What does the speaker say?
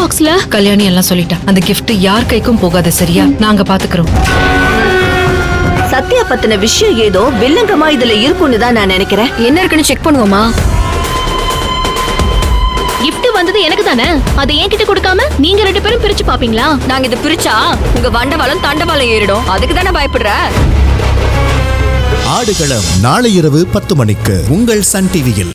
பாக்ஸ்ல? கல்யாணி எல்லாம் சொல்லிட்டா. அந்த gift யார் கைக்கும் போகாது, சரியா? நாங்க பாத்துக்கிறோம். சத்யா பத்தின விஷயம் ஏதோ வில்லங்கமா இதுல இருக்கும்னு தான் நான் நினைக்கிறேன். என்ன இருக்குன்னு செக் பண்ணுவோமா? gift வந்தது எனக்கு தானே. அதை என்கிட்ட கொடுக்காம நீங்க 2 பேரும் பிரிச்சு பாப்பீங்களா? நாங்க இதை பிரிச்சா உங்க வண்டவாளம் தண்டவாளம் ஏறிடும். அதுக்கு தானே பயப்படுற? ஆடுகளம் நாளை இரவு 10 மணிக்கு உங்கள் சன் டிவியில்.